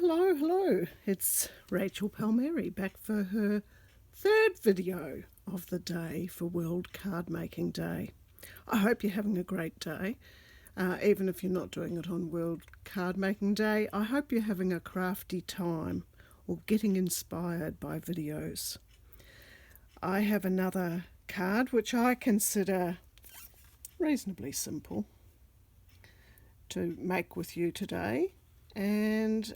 Hello. It's Rachel Palmieri back for her third video of the day for World Card Making Day. I hope you're having a great day. Even if you're not doing it on World Card Making Day, I hope you're having a crafty time or getting inspired by videos. I have another card which I consider reasonably simple to make with you today, and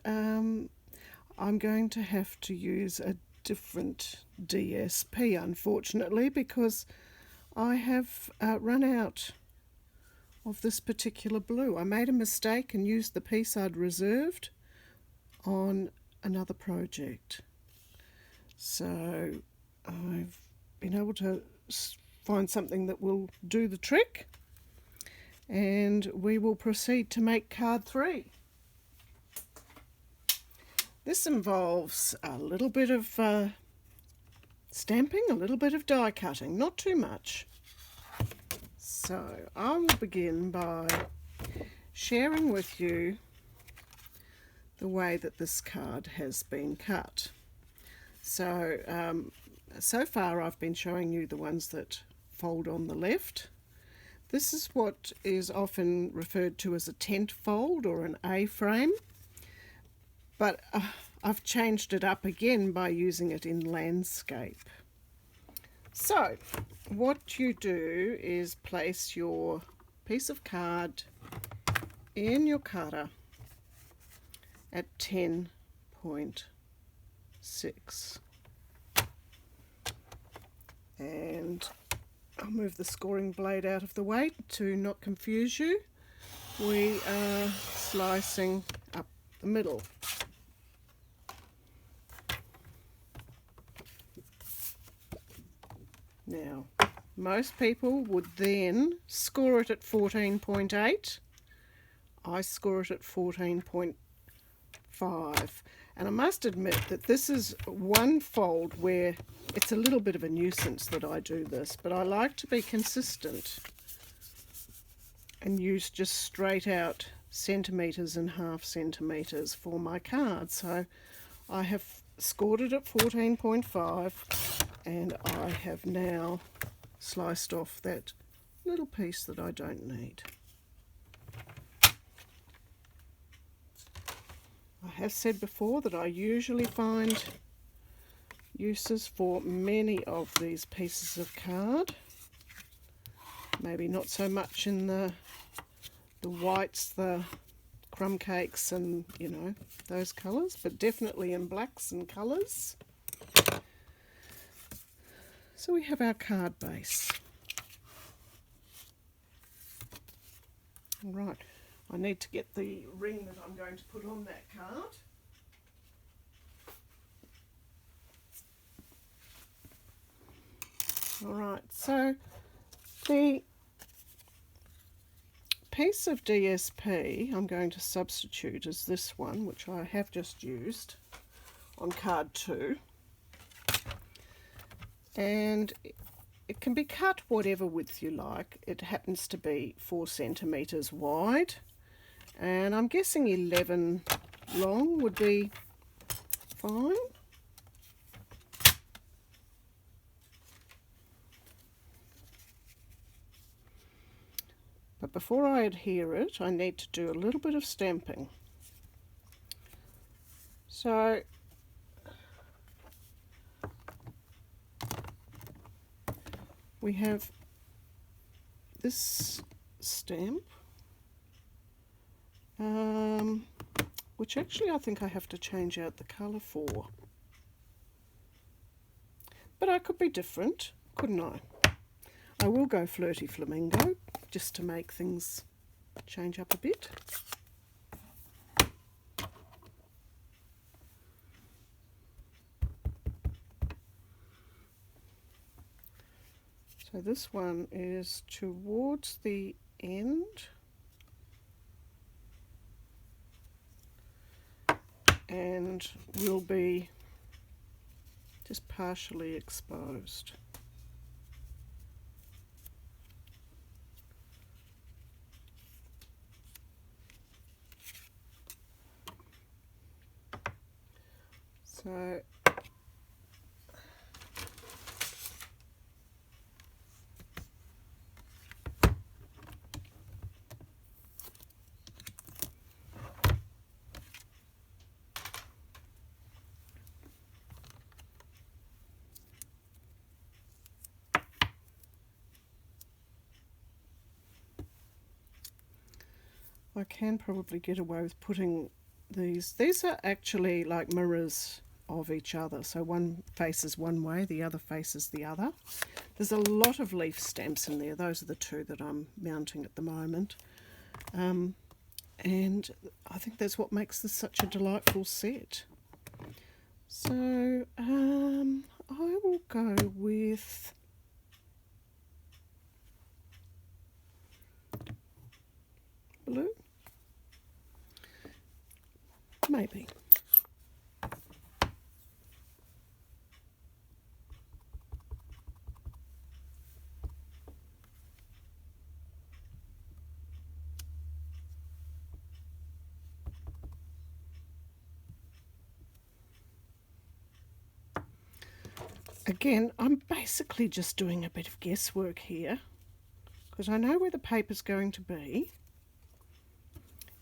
I'm going to have to use a different DSP, unfortunately, because I have run out of this particular blue. I made a mistake and used the piece I'd reserved on another project, so I've been able to find something that will do the trick, and we will proceed to make card 3. This involves a little bit of stamping, a little bit of die cutting, not too much. So I will begin by sharing with you the way that this card has been cut. So so far I've been showing you the ones that fold on the left. This is what is often referred to as a tent fold or an A-frame, but I've changed it up again by using it in landscape. So what you do is place your piece of card in your cutter at 10.6, and I'll move the scoring blade out of the way to not confuse you. We are slicing up the middle. Now, most people would then score it at 14.8. I score it at 14.5. And I must admit that this is one fold where it's a little bit of a nuisance that I do this, but I like to be consistent and use just straight out centimetres and half centimetres for my card. So I have scored it at 14.5, and I have now sliced off that little piece that I don't need. I have said before that I usually find uses for many of these pieces of card. Maybe not so much in the whites, the crumb cakes and, you know, those colours, but definitely in blacks and colours. So we have our card base. All right, I need to get the ring that I'm going to put on that card. All right, so the piece of DSP I'm going to substitute is this one, which I have just used on card 2. And it can be cut whatever width you like. It happens to be 4 centimetres wide, and I'm guessing 11 long would be fine. But before I adhere it, I need to do a little bit of stamping. So we have this stamp, which actually I think I have to change out the colour for. But I could be different, couldn't I? I will go Flirty Flamingo, just to make things change up a bit. So this one is towards the end, and will be just partially exposed. So I can probably get away with putting these. These are actually like mirrors of each other. So one faces one way, the other faces the other. There's a lot of leaf stamps in there. Those are the two that I'm mounting at the moment. And I think that's what makes this such a delightful set. So I will go with blue. Maybe. Again, I'm basically just doing a bit of guesswork here because I know where the paper's going to be,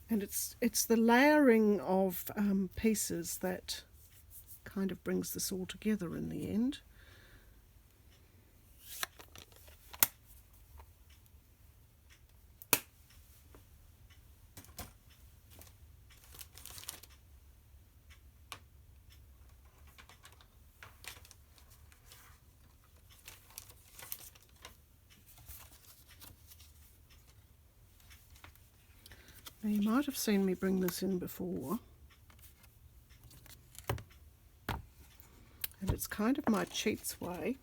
and it's the layering of pieces that kind of brings this all together in the end. Now you might have seen me bring this in before, and it's kind of my cheats way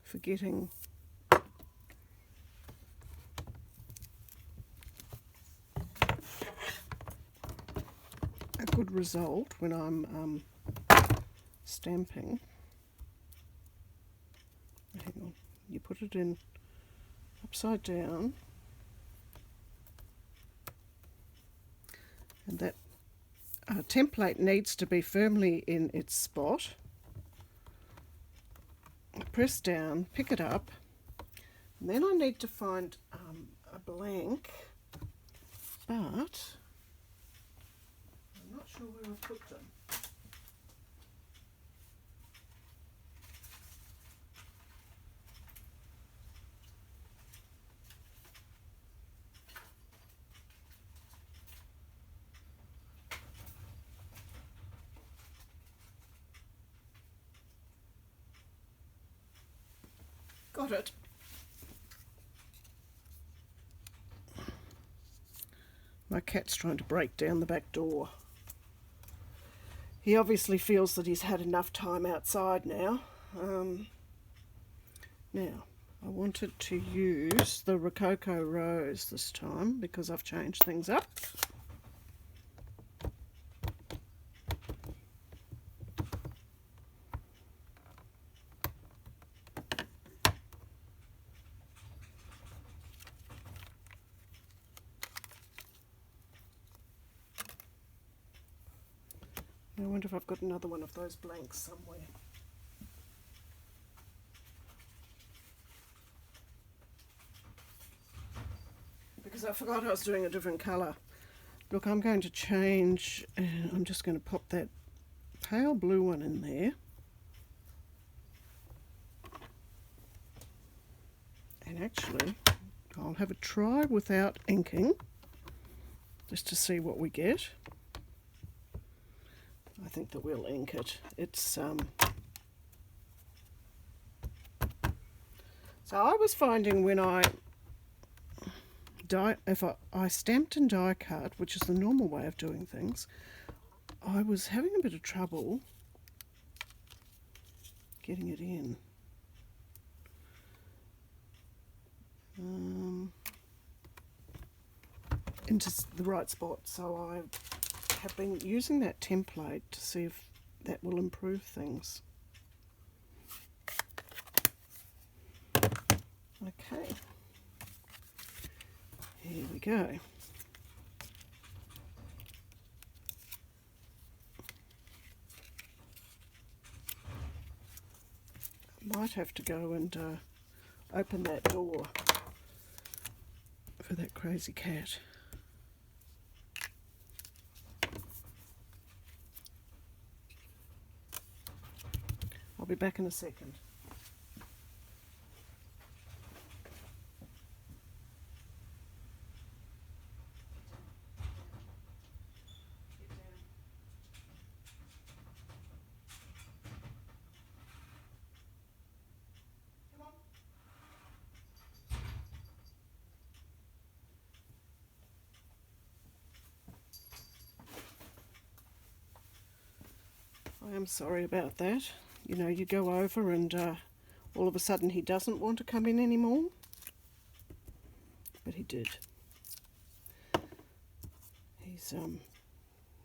for getting a good result when I'm stamping. Hang on, you put it in upside down, and that template needs to be firmly in its spot. Press down, pick it up, and then I need to find a blank, but I'm not sure where I put them. Got it. My cat's trying to break down the back door. He obviously feels that he's had enough time outside now. Now, I wanted to use the Rococo Rose this time because I've changed things up. I wonder if I've got another one of those blanks somewhere. Because I forgot I was doing a different colour. Look, I'm going to change, and I'm just going to pop that pale blue one in there. And actually, I'll have a try without inking, just to see what we get. I think that we'll ink it. It's so I was finding when I stamped and die cut, which is the normal way of doing things, I was having a bit of trouble getting it in. Into the right spot, so I have been using that template to see if that will improve things. Okay, here we go. might have to go and open that door for that crazy cat. I'll be back in a second. I am sorry about that. You know, you go over and all of a sudden he doesn't want to come in anymore. But he did. He's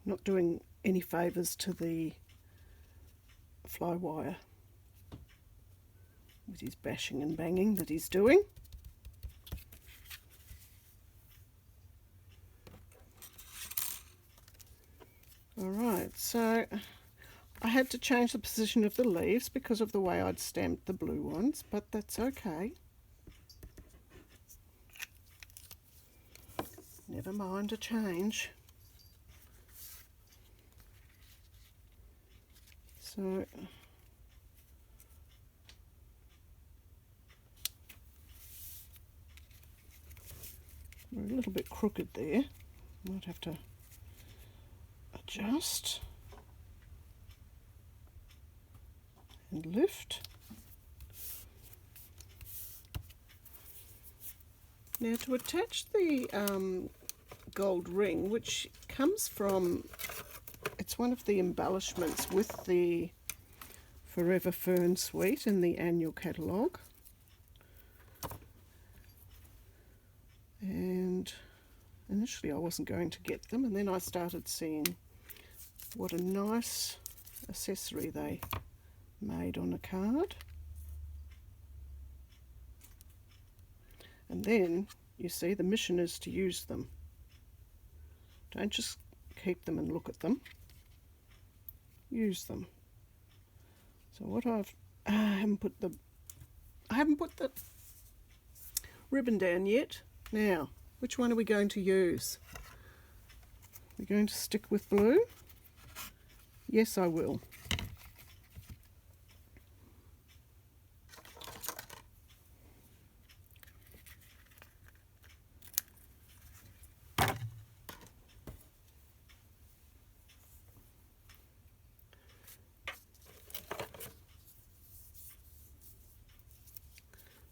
not doing any favours to the fly wire with his bashing and banging that he's doing. Alright, so I had to change the position of the leaves because of the way I'd stamped the blue ones, but that's okay. Never mind a change. So we're a little bit crooked there. Might have to adjust and lift. Now to attach the gold ring, which comes from, it's one of the embellishments with the Forever Fern suite in the annual catalogue. And initially I wasn't going to get them, and then I started seeing what a nice accessory they made on a card. And then you see the mission is to use them. Don't just keep them and look at them. Use them. So what I haven't put the ribbon down yet. Now, which one are we going to use? We're going to stick with blue? Yes, I will.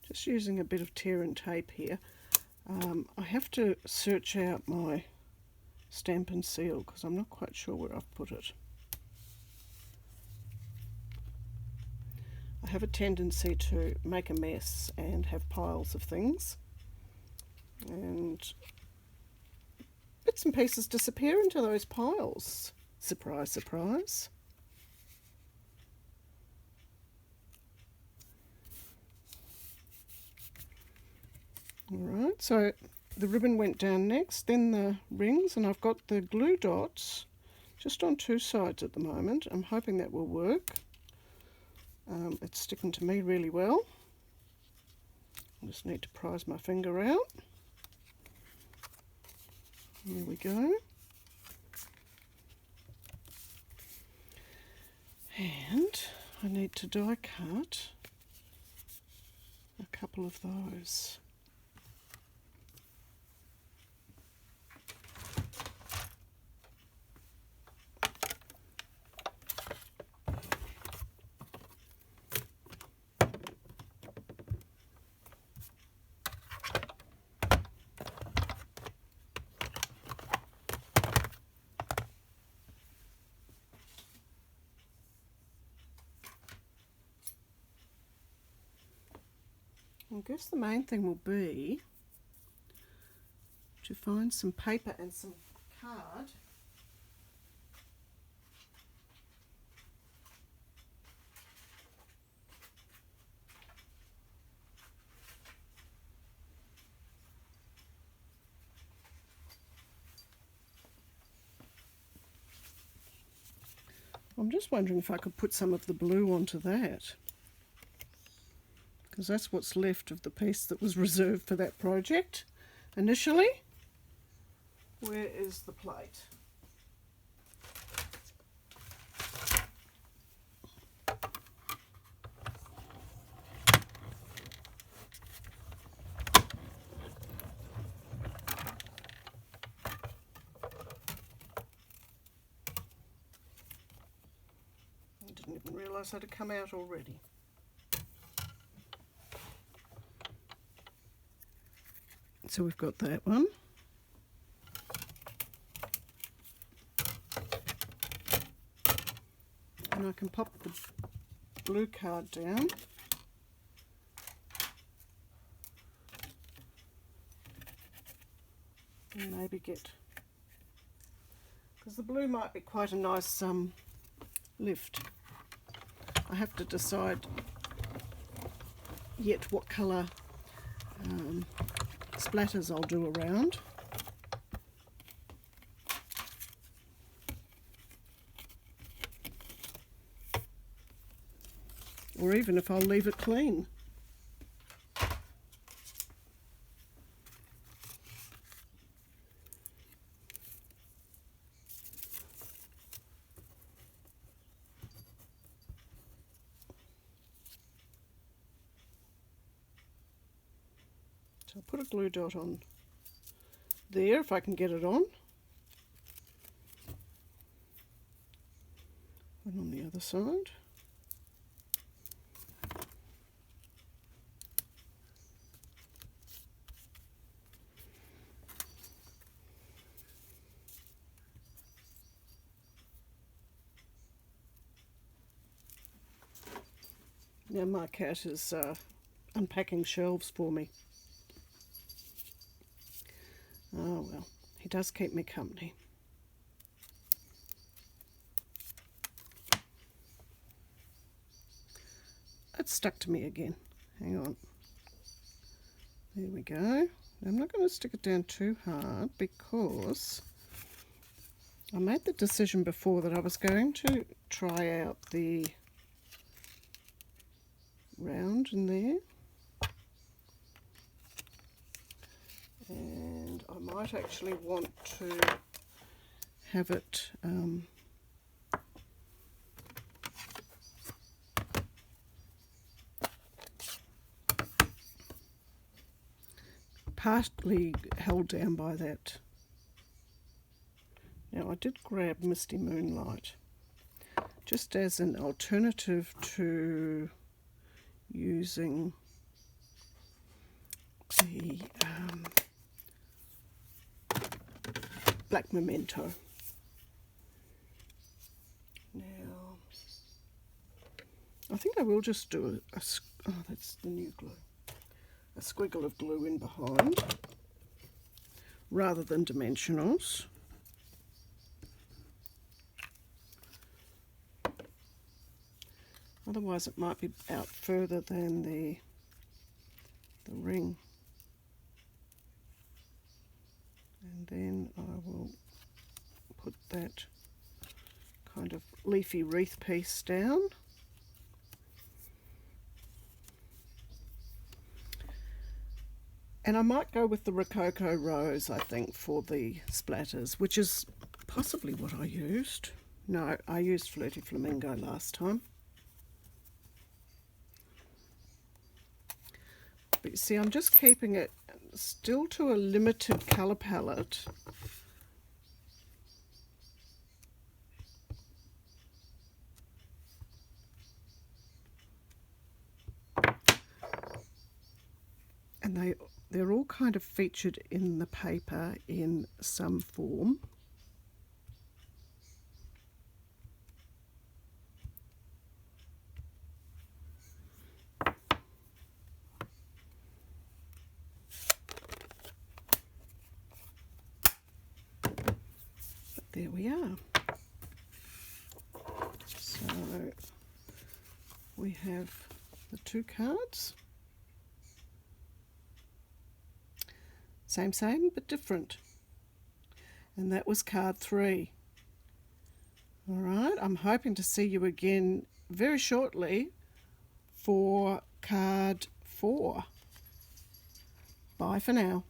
Just using a bit of tear and tape here. I have to search out my Stampin seal because I'm not quite sure where I've put it. I have a tendency to make a mess and have piles of things, and bits and pieces disappear into those piles. Surprise, surprise. Alright, so the ribbon went down next, then the rings, and I've got the glue dots just on two sides at the moment. I'm hoping that will work. It's sticking to me really well. I just need to prise my finger out. There we go. And I need to die cut a couple of those. I guess the main thing will be to find some paper and some card I'm just wondering if I could put some of the blue onto that. because that's what's left of the piece that was reserved for that project initially. Where is the plate? I didn't even realise that had come out already. So we've got that one. And I can pop the blue card down. And maybe get, because the blue might be quite a nice lift. I have to decide yet what colour splatters I'll do around. Or even if I'll leave it clean. So I'll put a glue dot on there if I can get it on. And on the other side. Now my cat is unpacking shelves for me. Oh well, he does keep me company. It's stuck to me again. Hang on. There we go. I'm not going to stick it down too hard because I made the decision before that I was going to try out the round in there, and I might actually want to have it partly held down by that. Now I did grab Misty Moonlight just as an alternative to using the black memento. Now, I think I will just do oh, that's the new glue. A squiggle of glue in behind, rather than dimensionals. Otherwise it might be out further than the ring. And then I will put that kind of leafy wreath piece down. And I might go with the Rococo Rose, I think, for the splatters, which is possibly what I used. No, I used Flirty Flamingo last time. But you see, I'm just keeping it still to a limited colour palette. And they're all kind of featured in the paper in some form. There we are. So we have the two cards. Same, but different. And that was card 3. All right, I'm hoping to see you again very shortly for card 4. Bye for now.